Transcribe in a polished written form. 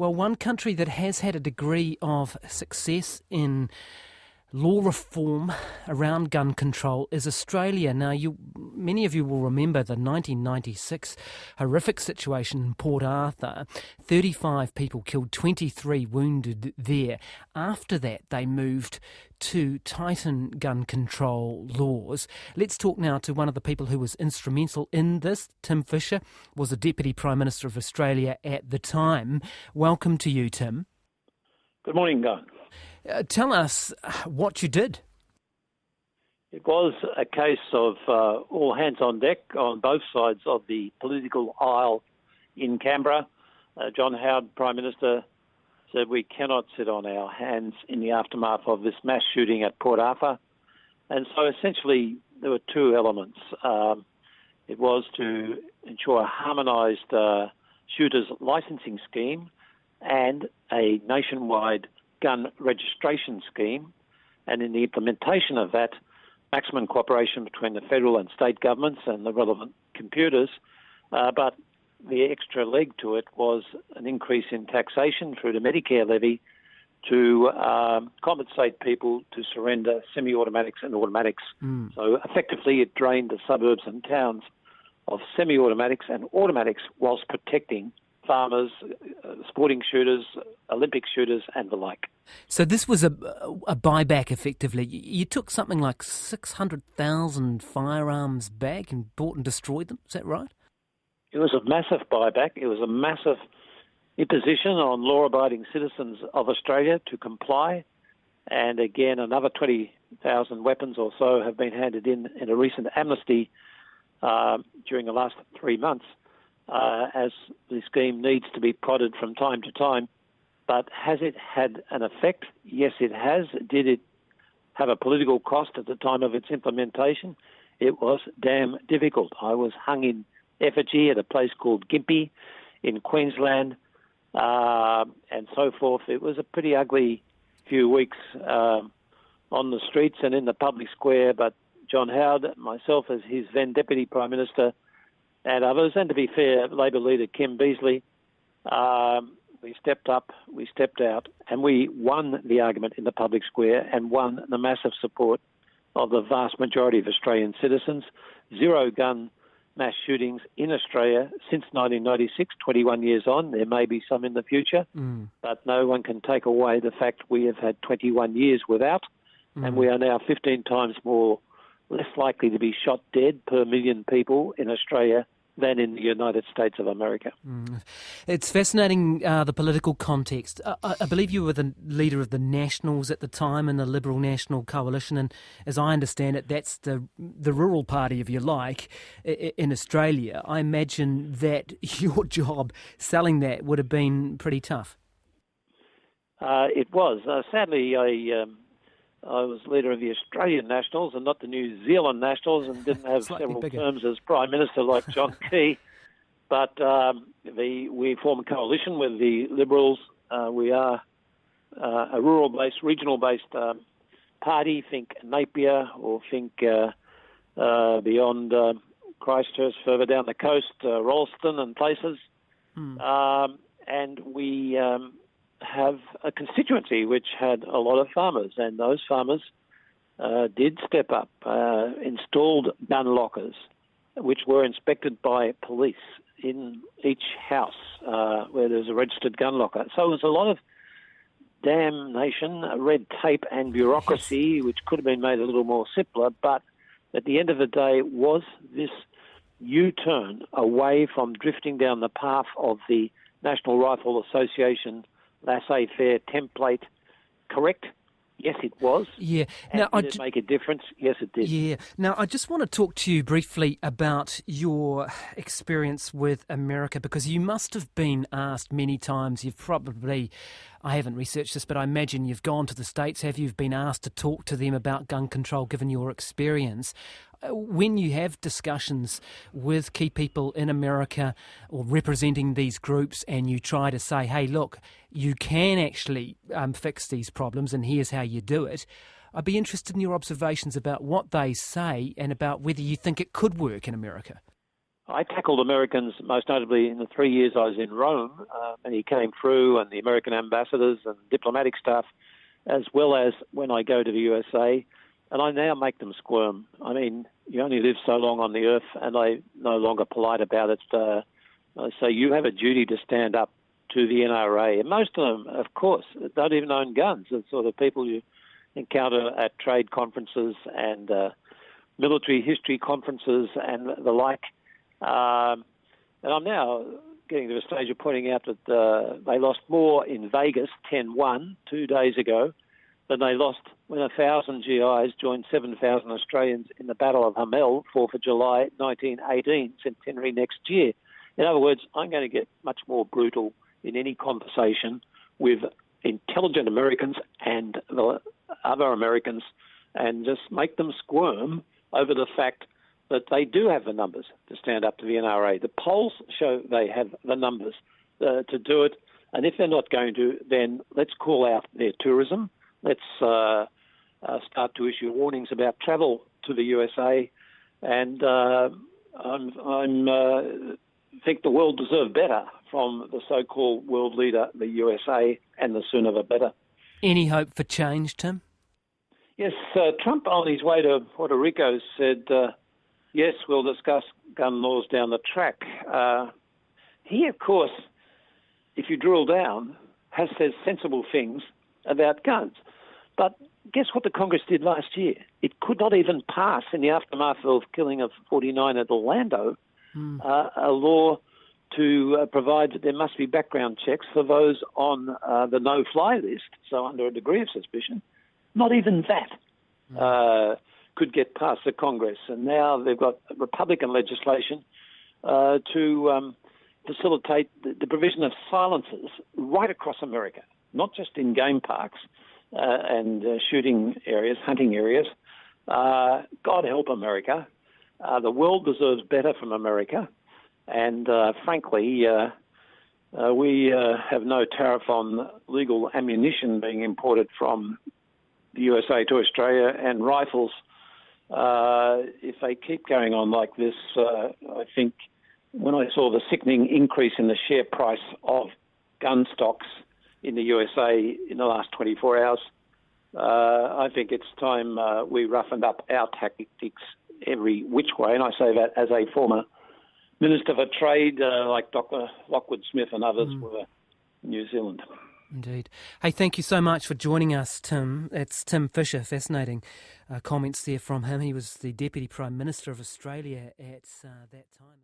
Well, one country that has had a degree of success in law reform around gun control is Australia. Now, many of you will remember the 1996 horrific situation in Port Arthur. 35 people killed, 23 wounded there. After that, they moved to tighten gun control laws. Let's talk now to one of the people who was instrumental in this. Tim Fischer was the Deputy Prime Minister of Australia at the time. Welcome to you, Tim. Good morning, Guy. Tell us what you did. It was a case of all hands on deck on both sides of the political aisle in Canberra. John Howard, Prime Minister, said we cannot sit on our hands in the aftermath of this mass shooting at Port Arthur. And so essentially there were two elements. It was to ensure a harmonised shooters licensing scheme and a nationwide gun registration scheme, and in the implementation of that, maximum cooperation between the federal and state governments and the relevant computers. But the extra leg to it was an increase in taxation through the Medicare levy to compensate people to surrender semi-automatics and automatics. So effectively it drained the suburbs and towns of semi-automatics and automatics whilst protecting farmers, sporting shooters, Olympic shooters and the like. So this was a buyback effectively. You took something like 600,000 firearms back and bought and destroyed them, is that right? It was a massive buyback. It was a massive imposition on law-abiding citizens of Australia to comply. And again, another 20,000 weapons or so have been handed in a recent amnesty during the last 3 months. As the scheme needs to be prodded from time to time. But has it had an effect? Yes, it has. Did it have a political cost at the time of its implementation? It was damn difficult. I was hung in effigy at a place called Gympie in Queensland and so forth. It was a pretty ugly few weeks on the streets and in the public square, but John Howard, myself as his then Deputy Prime Minister, and others, and to be fair, Labor leader Kim Beazley, we stepped up, we stepped out, and we won the argument in the public square and won the massive support of the vast majority of Australian citizens. Zero gun mass shootings in Australia since 1996, 21 years on. There may be some in the future, but no one can take away the fact we have had 21 years without, and we are now 15 times less likely to be shot dead per million people in Australia than in the United States of America. It's fascinating, the political context. I believe you were the leader of the Nationals at the time in the Liberal National Coalition, and as I understand it, that's the rural party, if you like, in Australia. I imagine that your job selling that would have been pretty tough. It was. Sadly, I was leader of the Australian Nationals and not the New Zealand Nationals, and didn't have several terms as Prime Minister like John Key. But we form a coalition with the Liberals. We are a rural-based, regional-based party. Think Napier, or think beyond Christchurch, further down the coast, Rolleston and places. And we have a constituency which had a lot of farmers, and those farmers did step up, installed gun lockers, which were inspected by police in each house where there's a registered gun locker. So it was a lot of damnation, red tape and bureaucracy, which could have been made a little more simpler, but at the end of the day was this U-turn away from drifting down the path of the National Rifle Association laissez-faire template. Correct? Yes, it was. Yeah. And did it make a difference? Yes, it did. Yeah. Now, I just want to talk to you briefly about your experience with America, because you must have been asked many times. You've probably, I haven't researched this, but I imagine you've gone to the States, have you? You've been asked to talk to them about gun control, given your experience. When you have discussions with key people in America or representing these groups, and you try to say, hey, look, you can actually fix these problems and here's how you do it, I'd be interested in your observations about what they say and about whether you think it could work in America. I tackled Americans most notably in the 3 years I was in Rome, and he came through, and the American ambassadors and diplomatic staff, as well as when I go to the USA, and I now make them squirm. I mean, you only live so long on the earth, and I'm no longer polite about it. I say you have a duty to stand up to the NRA, and most of them, of course, don't even own guns. It's sort of people you encounter at trade conferences and military history conferences and the like. And I'm now getting to the stage of pointing out that they lost more in Vegas 10-1 2 days ago than they lost when 1,000 GIs joined 7,000 Australians in the Battle of Hamel, 4th of July 1918, centenary next year. In other words, I'm going to get much more brutal in any conversation with intelligent Americans and the other Americans and just make them squirm over the fact that they do have the numbers to stand up to the NRA. The polls show they have the numbers to do it. And if they're not going to, then let's call out their tourism. Let's start to issue warnings about travel to the USA. And I think the world deserves better from the so-called world leader, the USA, and the sooner the better. Any hope for change, Tim? Yes, Trump on his way to Puerto Rico said, yes, we'll discuss gun laws down the track. He, of course, if you drill down, has said sensible things about guns. But guess what the Congress did last year? It could not even pass in the aftermath of killing of 49 at Orlando, a law to provide that there must be background checks for those on the no-fly list, so under a degree of suspicion. Not even that could get past the Congress. And now they've got Republican legislation to facilitate the provision of silencers right across America, not just in game parks and shooting areas, hunting areas. God help America. The world deserves better from America. And frankly, we have no tariff on legal ammunition being imported from the USA to Australia, and rifles. If they keep going on like this, I think when I saw the sickening increase in the share price of gun stocks in the USA in the last 24 hours, I think it's time we roughened up our tactics every which way. And I say that as a former Minister for Trade like Dr. Lockwood Smith and others were in New Zealand. Indeed. Hey, thank you so much for joining us, Tim. It's Tim Fischer. Fascinating comments there from him. He was the Deputy Prime Minister of Australia at that time.